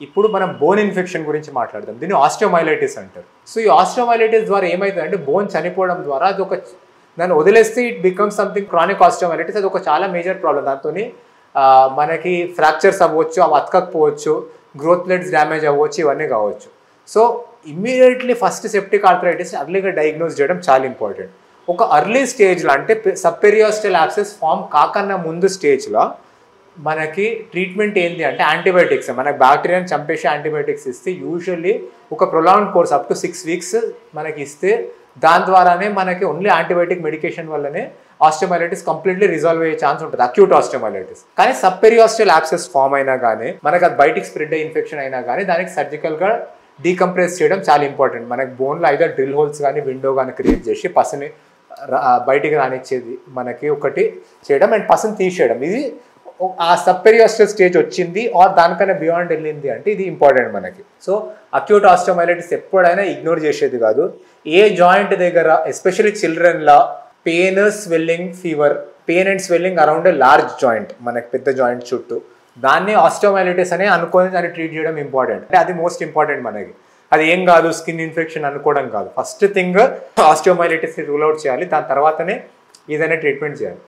ఇప్పుడు మనం bone infection గురించి మాట్లాడదాం. దీన్ని ఆస్టియోమైలైటిస్ అంటారు. సో ఈ ఆస్టియోమైలైటిస్ ద్వారా ఏమవుతుందంటే బోన్ చనిపోవడం ద్వారా అది ఒక దాన్ని వదిలేస్తే ఇట్ బికమ్స్ సంథింగ్ క్రానిక్ ఆస్టియోమైలైటిస్. అది ఒక చాలా మేజర్ ప్రాబ్లం. దాంతో మనకి ఫ్రాక్చర్స్ అవ్వచ్చు, అవి అతకపోవచ్చు, గ్రోత్ ప్లేట్స్ డ్యామేజ్ అవ్వచ్చు, ఇవన్నీ కావచ్చు. So immediately first septic arthritis అర్లీగా డయాగ్నోస్ చేయడం చాలా ఇంపార్టెంట్. ఒక అర్లీ స్టేజ్లో అంటే సబ్పెరియాస్టల్ యాబ్సెస్ ఫామ్ కాకన్నా ముందు స్టేజ్లో మనకి ట్రీట్మెంట్ ఏంటి అంటే యాంటీబయాటిక్స్. మనకి బ్యాక్టీరియాని చంపేసి యాంటీబయాటిక్స్ ఇస్తే యూజువల్లీ ఒక prolong course up to 6 weeks మనకి ఇస్తే దాని ద్వారానే మనకి ఓన్లీ యాంటీబయాటిక్ మెడికేషన్ వల్లనే ఆస్టియోమైలైటిస్ కంప్లీట్లీ రిజాల్వ్ అయ్యే ఛాన్స్ ఉంటుంది, అక్యూట్ ఆస్టియోమైలైటిస్. కానీ సబ్పెరియాస్టల్ యాబ్సెస్ ఫామ్ అయినా కానీ మనకి అది బయటికి స్ప్రెడ్ అయ్యే ఇన్ఫెక్షన్ అయినా కానీ దానికి సర్జికల్గా డీకంప్రెస్ చేయడం చాలా ఇంపార్టెంట్. మనకి బోన్లో ఐదర్ డ్రిల్ హోల్స్ కానీ విండో కానీ క్రియేట్ చేసి పసుని బయటికి రానిచ్చేది మనకి ఒకటి చేయడం అండ్ పసుని తీసేయడం. ఇది ఆ సబ్పెరియాస్టల్ స్టేజ్ వచ్చింది ఆర్ దానికన్నా బియాండ్ వెళ్ళింది అంటే ఇది ఇంపార్టెంట్ మనకి. సో అక్యూట్ ఆస్టియోమైలైటిస్ ఎప్పుడైనా ఇగ్నోర్ చేసేది కాదు. ఏ జాయింట్ దగ్గర ఎస్పెషల్లీ చిల్డ్రన్లో pain, swelling, fever, pain and swelling around a large joint, మనకి పెద్ద జాయింట్ చుట్టూ, దాన్ని ఆస్టియోమైలైటిస్ అనే అనుకొని దాన్ని ట్రీట్ చేయడం ఇంపార్టెంట్. అంటే అది మోస్ట్ ఇంపార్టెంట్ మనకి. అది ఏం కాదు స్కిన్ ఇన్ఫెక్షన్ అనుకోవడం కాదు. ఫస్ట్ థింగ్ ఆస్టియోమైలైటిస్ రూల్ అవుట్ చేయాలి, దాని తర్వాతనే ఏదైనా ట్రీట్మెంట్ చేయాలి.